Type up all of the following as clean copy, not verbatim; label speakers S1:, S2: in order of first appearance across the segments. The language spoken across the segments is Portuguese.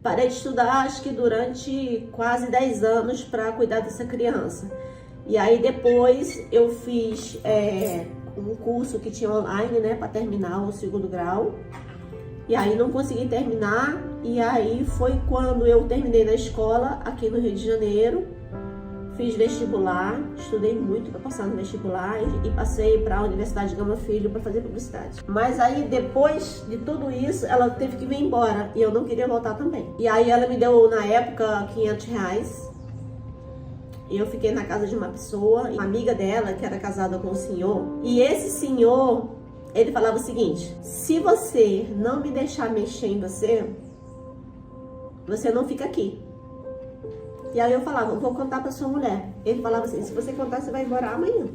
S1: Parei de estudar, acho que durante quase 10 anos para cuidar dessa criança. E aí depois eu fiz um curso que tinha online, né, para terminar o segundo grau. E aí não consegui terminar, e aí foi quando eu terminei na escola aqui no Rio de Janeiro. Fiz vestibular, estudei muito para passar no vestibular e passei para a Universidade de Gama Filho para fazer publicidade. Mas aí depois de tudo isso, ela teve que vir embora e eu não queria voltar também. E aí ela me deu na época R$500 e eu fiquei na casa de uma pessoa, uma amiga dela que era casada com um senhor. E esse senhor, ele falava o seguinte: se você não me deixar mexer em você, você não fica aqui. E aí eu falava, eu vou contar pra sua mulher. Ele falava assim, se você contar, você vai embora amanhã.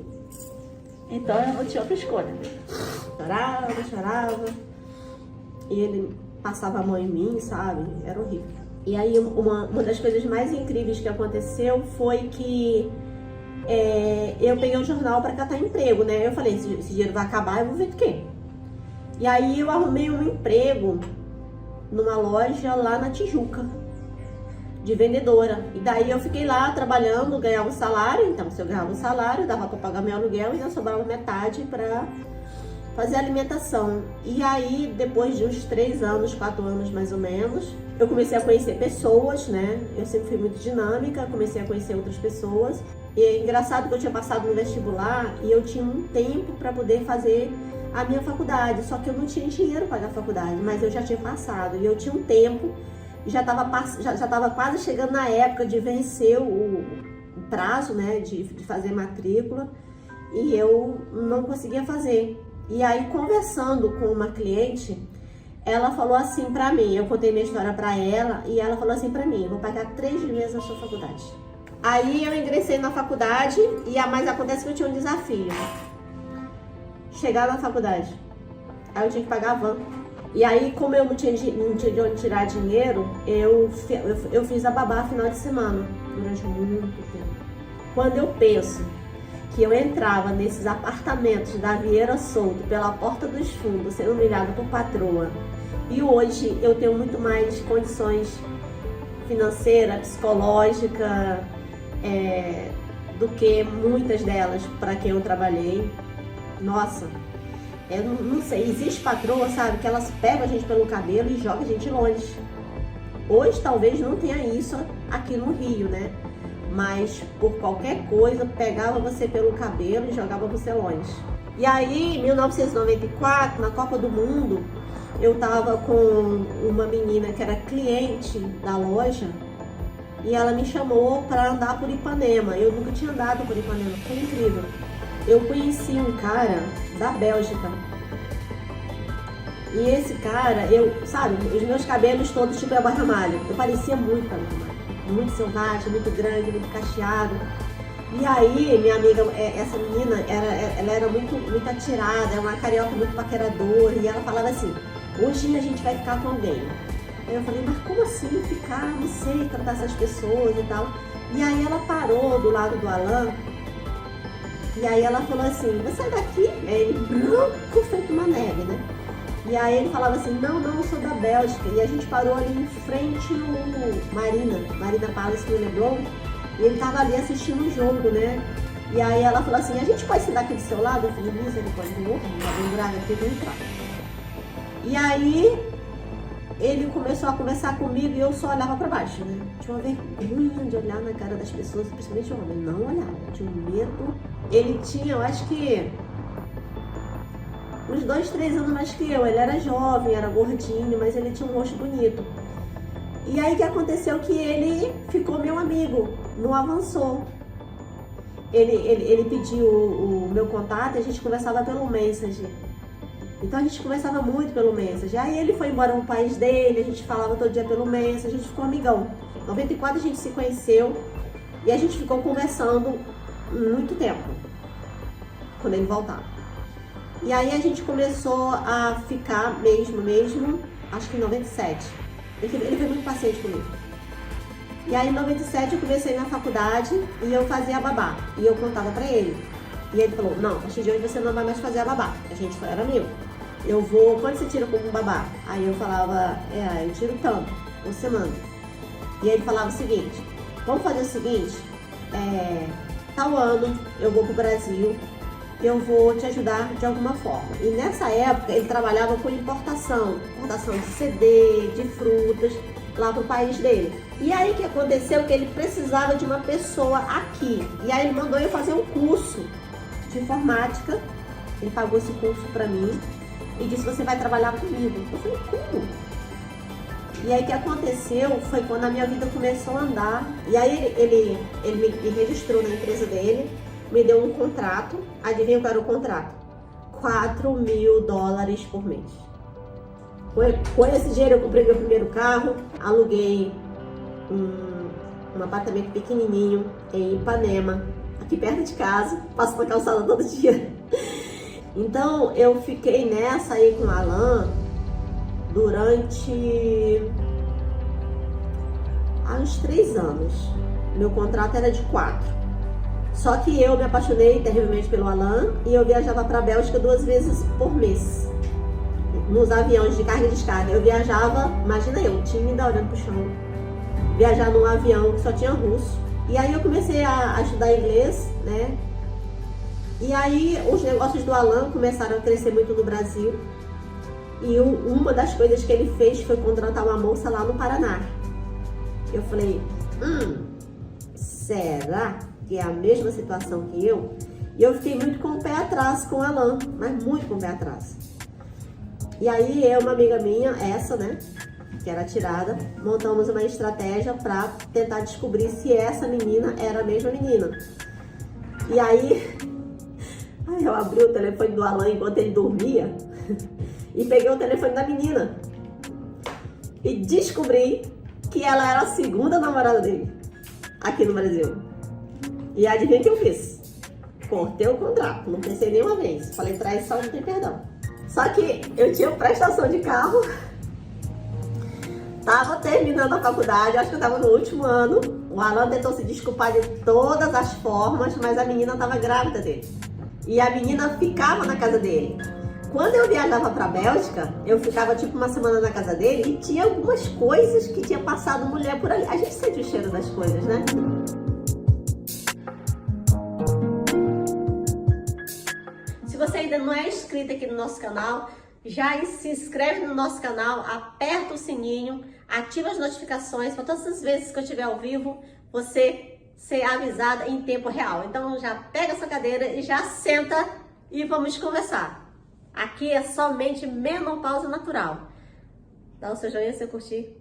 S1: Então eu não tinha outra escolha. Chorava. E ele passava a mão em mim, sabe? Era horrível. E aí uma das coisas mais incríveis que aconteceu foi que eu peguei um jornal para catar emprego, né? Eu falei, esse dinheiro vai acabar, eu vou ver do quê? E aí eu arrumei um emprego numa loja lá na Tijuca, de vendedora. E daí eu fiquei lá trabalhando, ganhava um salário. Então, se eu ganhava um salário, dava para pagar meu aluguel e ainda sobrava metade para fazer alimentação. E aí, depois de uns 3 anos, 4 anos mais ou menos, eu comecei a conhecer pessoas, né? Eu sempre fui muito dinâmica, comecei a conhecer outras pessoas. E é engraçado que eu tinha passado no vestibular e eu tinha um tempo para poder fazer a minha faculdade. Só que eu não tinha dinheiro para pagar a faculdade, mas eu já tinha passado e eu tinha um tempo. Já estava quase chegando na época de vencer o prazo, né, de fazer matrícula, e eu não conseguia fazer. E aí, conversando com uma cliente, ela falou assim pra mim, eu contei minha história pra ela, e ela falou assim pra mim, vou pagar 3 meses da sua faculdade. Aí eu ingressei na faculdade, mas acontece que eu tinha um desafio. Chegar na faculdade, aí eu tinha que pagar a van. E aí, como eu não tinha de onde tirar dinheiro, eu fiz a babá final de semana, durante muito tempo. Quando eu penso que eu entrava nesses apartamentos da Vieira Solto, pela porta dos fundos, sendo humilhada por patroa, e hoje eu tenho muito mais condições financeiras, psicológicas, do que muitas delas para quem eu trabalhei. Nossa! Eu não sei, existe patroa, sabe, que elas pegam a gente pelo cabelo e jogam a gente longe. Hoje talvez não tenha isso aqui no Rio, né? Mas por qualquer coisa, pegava você pelo cabelo e jogava você longe. E aí, em 1994, na Copa do Mundo, eu tava com uma menina que era cliente da loja e ela me chamou para andar por Ipanema. Eu nunca tinha andado por Ipanema, foi incrível. Eu conheci um cara da Bélgica. E esse cara, sabe, os meus cabelos todos tipo Elba Ramalho. Eu parecia muito Elba Ramalho. Muito selvagem, muito grande, muito cacheado. E aí, minha amiga, essa menina, ela era muito atirada, é uma carioca muito paqueradora. E ela falava assim, hoje a gente vai ficar com alguém. Aí eu falei, mas como assim ficar? Não sei, tratar essas pessoas e tal. E aí ela parou do lado do Alan. E aí ela falou assim, você é daqui? Ele branco feito uma neve, né? E aí ele falava assim, não, eu sou da Bélgica. E a gente parou ali em frente ao Marina Palace no Leblon. E ele tava ali assistindo o jogo, né? E aí ela falou assim, a gente pode sentar aqui do seu lado? Eu falei, misericórdia, não vou buraco aqui, vou entrar. E aí ele começou a conversar comigo e eu só olhava pra baixo, né? Tinha uma vergonha de olhar na cara das pessoas, principalmente o homem. Não olhava, tinha um medo. Ele tinha, eu acho que uns 2, 3 anos mais que eu. Ele era jovem, era gordinho, mas ele tinha um rosto bonito. E aí que aconteceu que ele ficou meu amigo, não avançou. Ele pediu o meu contato e a gente conversava pelo Messenger. Então a gente conversava muito pelo Messenger. Aí ele foi embora no país dele, a gente falava todo dia pelo Messenger, a gente ficou amigão. Em 94 a gente se conheceu e a gente ficou conversando muito tempo, quando ele voltava. E aí a gente começou a ficar mesmo, acho que em 97. Ele foi muito paciente comigo. E aí em 97 eu comecei na faculdade e eu fazia a babá. E eu contava pra ele. E ele falou, não, a partir de hoje você não vai mais fazer a babá. A gente era amigo. Quando você tira como babá? Aí eu falava, eu tiro tanto. por semana. E aí ele falava o seguinte: vamos fazer o seguinte, tal ano eu vou pro Brasil, eu vou te ajudar de alguma forma. E nessa época ele trabalhava com importação de CD, de frutas, lá pro país dele. E aí o que aconteceu? Que ele precisava de uma pessoa aqui. E aí ele mandou eu fazer um curso de informática. Ele pagou esse curso pra mim e disse: você vai trabalhar comigo. Eu falei: como? E aí o que aconteceu foi quando a minha vida começou a andar. E aí ele me registrou na empresa dele, me deu um contrato. Adivinha qual era o contrato? $4.000 por mês. Com esse dinheiro eu comprei meu primeiro carro, aluguei um apartamento pequenininho em Ipanema, aqui perto de casa, passo na calçada todo dia. Então eu fiquei nessa aí com o Alan durante uns 3 anos. Meu contrato era de 4. Só que eu me apaixonei terrivelmente pelo Alan e eu viajava para a Bélgica 2 vezes por mês. Nos aviões de carga e descarga. Eu viajava, imagina eu, tímida, olhando pro chão, viajar num avião que só tinha russo. E aí eu comecei a estudar inglês, né? E aí os negócios do Alan começaram a crescer muito no Brasil. E uma das coisas que ele fez foi contratar uma moça lá no Paraná. Eu falei: será que é a mesma situação que eu? E eu fiquei muito com o pé atrás com o Alan, mas muito com o pé atrás. E aí eu, uma amiga minha, essa, né, que era tirada, montamos uma estratégia para tentar descobrir se essa menina era a mesma menina. E aí eu abri o telefone do Alan enquanto ele dormia e peguei o telefone da menina e descobri que ela era a segunda namorada dele aqui no Brasil. E adivinha o que eu fiz? Cortei o contrato, não pensei nenhuma vez. Falei: traição não tem perdão. Só que eu tinha prestação de carro, tava terminando a faculdade, acho que eu tava no último ano. O Alan tentou se desculpar de todas as formas, mas a menina tava grávida dele. E a menina ficava na casa dele. Quando eu viajava pra Bélgica, eu ficava tipo uma semana na casa dele e tinha algumas coisas que tinha passado mulher por ali. A gente sente o cheiro das coisas, né? Se você ainda não é inscrito aqui no nosso canal, já se inscreve no nosso canal, aperta o sininho, ativa as notificações para todas as vezes que eu estiver ao vivo, você ser avisada em tempo real. Então já pega essa cadeira e já senta e vamos conversar. Aqui é somente menopausa natural. Dá o seu joinha se eu curtir.